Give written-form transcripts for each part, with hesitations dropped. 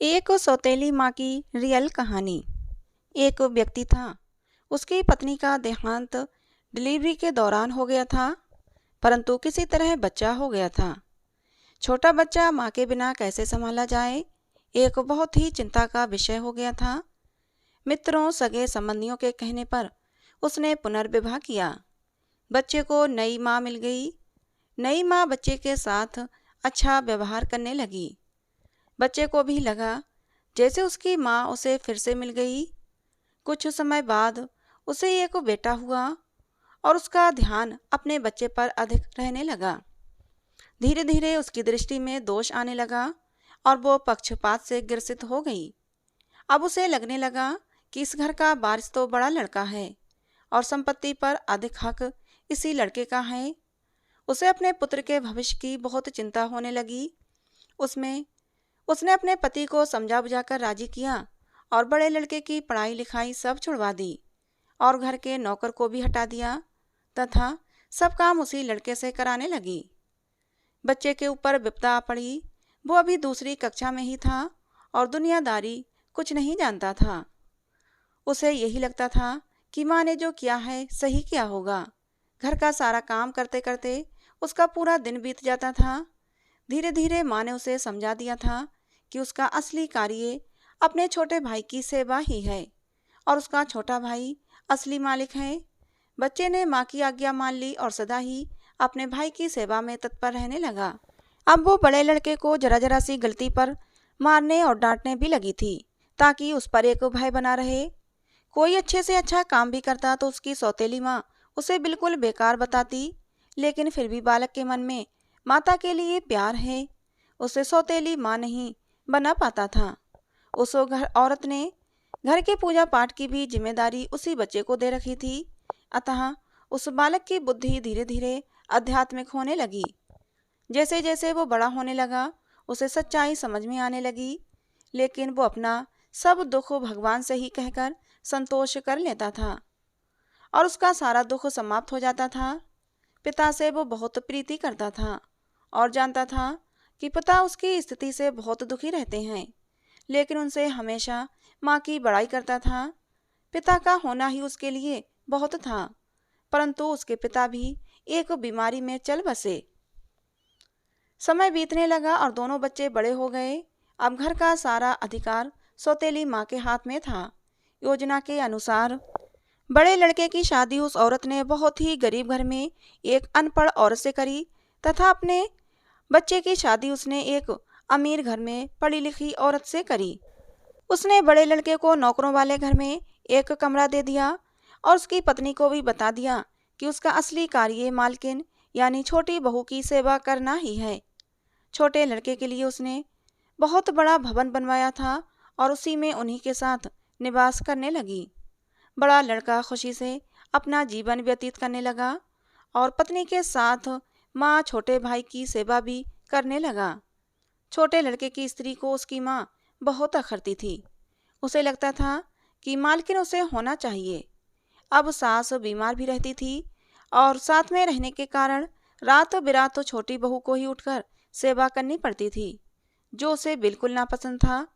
एक सौतेली माँ की रियल कहानी। एक व्यक्ति था। उसकी पत्नी का देहांत डिलीवरी के दौरान हो गया था, परंतु किसी तरह बच्चा हो गया था। छोटा बच्चा माँ के बिना कैसे संभाला जाए, एक बहुत ही चिंता का विषय हो गया था। मित्रों सगे संबंधियों के कहने पर उसने पुनर्विवाह किया। बच्चे को नई माँ मिल गई। नई माँ बच्चे के साथ अच्छा व्यवहार करने लगी। बच्चे को भी लगा जैसे उसकी माँ उसे फिर से मिल गई। कुछ समय बाद उसे एक बेटा हुआ और उसका ध्यान अपने बच्चे पर अधिक रहने लगा। धीरे धीरे उसकी दृष्टि में दोष आने लगा और वो पक्षपात से ग्रसित हो गई। अब उसे लगने लगा कि इस घर का वारिस तो बड़ा लड़का है और संपत्ति पर अधिक हक इसी लड़के का है। उसे अपने पुत्र के भविष्य की बहुत चिंता होने लगी। उसने अपने पति को समझा बुझाकर राजी किया और बड़े लड़के की पढ़ाई लिखाई सब छुड़वा दी और घर के नौकर को भी हटा दिया तथा सब काम उसी लड़के से कराने लगी। बच्चे के ऊपर विपदा पड़ी। वो अभी दूसरी कक्षा में ही था और दुनियादारी कुछ नहीं जानता था। उसे यही लगता था कि माँ ने जो किया है सही किया होगा। घर का सारा काम करते करते उसका पूरा दिन बीत जाता था। धीरे धीरे माँ ने उसे समझा दिया था कि उसका असली कार्य अपने छोटे भाई की सेवा ही है और उसका छोटा भाई असली मालिक है। बच्चे ने माँ की आज्ञा मान ली और सदा ही अपने भाई की सेवा में तत्पर रहने लगा। अब वो बड़े लड़के को जरा जरा सी गलती पर मारने और डांटने भी लगी थी ताकि उस पर एक भय बना रहे। कोई अच्छे से अच्छा काम भी करता तो उसकी सौतेली माँ उसे बिल्कुल बेकार बताती, लेकिन फिर भी बालक के मन में माता के लिए प्यार है, उसे सौतेली माँ नहीं बना पाता था। उस औरत ने घर के पूजा पाठ की भी जिम्मेदारी उसी बच्चे को दे रखी थी। अतः उस बालक की बुद्धि धीरे धीरे आध्यात्मिक होने लगी। जैसे जैसे वो बड़ा होने लगा उसे सच्चाई समझ में आने लगी, लेकिन वो अपना सब दुख भगवान से ही कहकर संतोष कर लेता था और उसका सारा दुख समाप्त हो जाता था। पिता से वो बहुत प्रीति करता था और जानता था कि पिता उसकी स्थिति से बहुत दुखी रहते हैं, लेकिन उनसे हमेशा माँ की बड़ाई करता था। पिता का होना ही उसके लिए बहुत था, परंतु उसके पिता भी एक बीमारी में चल बसे। समय बीतने लगा और दोनों बच्चे बड़े हो गए। अब घर का सारा अधिकार सौतेली माँ के हाथ में था। योजना के अनुसार बड़े लड़के की शादी उस औरत ने बहुत ही गरीब घर में एक अनपढ़ औरत से करी तथा अपने बच्चे की शादी उसने एक अमीर घर में पढ़ी लिखी औरत से करी। उसने बड़े लड़के को नौकरों वाले घर में एक कमरा दे दिया और उसकी पत्नी को भी बता दिया कि उसका असली कार्य मालकिन यानी छोटी बहू की सेवा करना ही है। छोटे लड़के के लिए उसने बहुत बड़ा भवन बनवाया था और उसी में उन्हीं के साथ निवास करने लगी। बड़ा लड़का खुशी से अपना जीवन व्यतीत करने लगा और पत्नी के साथ माँ छोटे भाई की सेवा भी करने लगा। छोटे लड़के की स्त्री को उसकी माँ बहुत अखरती थी। उसे लगता था कि मालकिन उसे होना चाहिए। अब सास बीमार भी रहती थी और साथ में रहने के कारण रात बिरात तो छोटी बहू को ही उठकर सेवा करनी पड़ती थी, जो उसे बिल्कुल नापसंद था।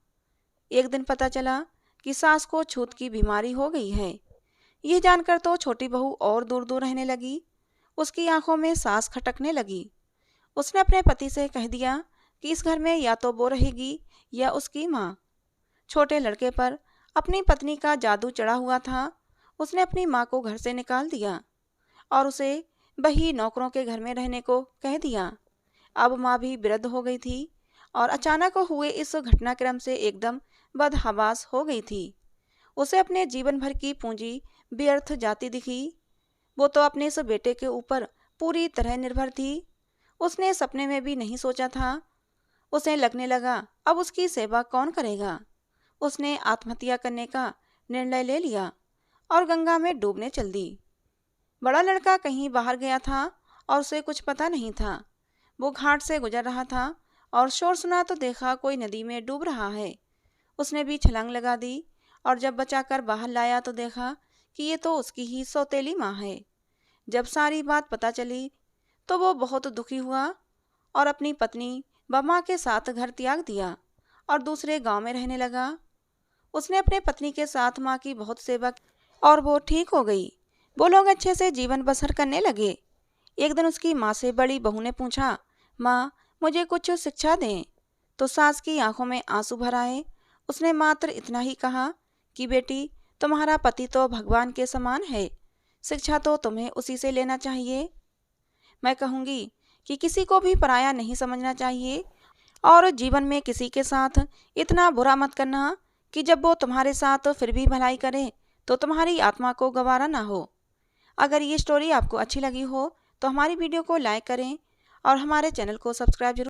एक दिन पता चला कि सास को छूत की बीमारी हो गई है। यह जानकर तो छोटी बहू और दूर दूर रहने लगी। उसकी आंखों में सांस खटकने लगी। उसने अपने पति से कह दिया कि इस घर में या तो वो रहेगी या उसकी माँ। छोटे लड़के पर अपनी पत्नी का जादू चढ़ा हुआ था। उसने अपनी माँ को घर से निकाल दिया और उसे वही नौकरों के घर में रहने को कह दिया। अब माँ भी वृद्ध हो गई थी और अचानक हुए इस घटनाक्रम से एकदम बदहवास हो गई थी। उसे अपने जीवन भर की पूंजी व्यर्थ जाती दिखी। वो तो अपने इस बेटे के ऊपर पूरी तरह निर्भर थी। उसने सपने में भी नहीं सोचा था। उसे लगने लगा अब उसकी सेवा कौन करेगा। उसने आत्महत्या करने का निर्णय ले लिया और गंगा में डूबने चल दी। बड़ा लड़का कहीं बाहर गया था और उसे कुछ पता नहीं था। वो घाट से गुजर रहा था और शोर सुना तो देखा कोई नदी में डूब रहा है। उसने भी छलांग लगा दी और जब बचाकर बाहर लाया तो देखा कि ये तो उसकी ही सौतेली माँ है। जब सारी बात पता चली तो वो बहुत दुखी हुआ और अपनी पत्नी व माँ के साथ घर त्याग दिया और दूसरे गांव में रहने लगा। उसने अपने पत्नी के साथ माँ की बहुत सेवा की और वो ठीक हो गई। वो लोग अच्छे से जीवन बसर करने लगे। एक दिन उसकी माँ से बड़ी बहू ने पूछा, माँ, मुझे कुछ शिक्षा दें। तो सास की आंखों में आंसू भर आए। उसने मात्र इतना ही कहा कि बेटी, तुम्हारा पति तो भगवान के समान है, शिक्षा तो तुम्हें उसी से लेना चाहिए। मैं कहूँगी कि किसी को भी पराया नहीं समझना चाहिए और जीवन में किसी के साथ इतना बुरा मत करना कि जब वो तुम्हारे साथ फिर भी भलाई करे तो तुम्हारी आत्मा को गवारा ना हो। अगर ये स्टोरी आपको अच्छी लगी हो तो हमारी वीडियो को लाइक करें और हमारे चैनल को सब्सक्राइब जरूर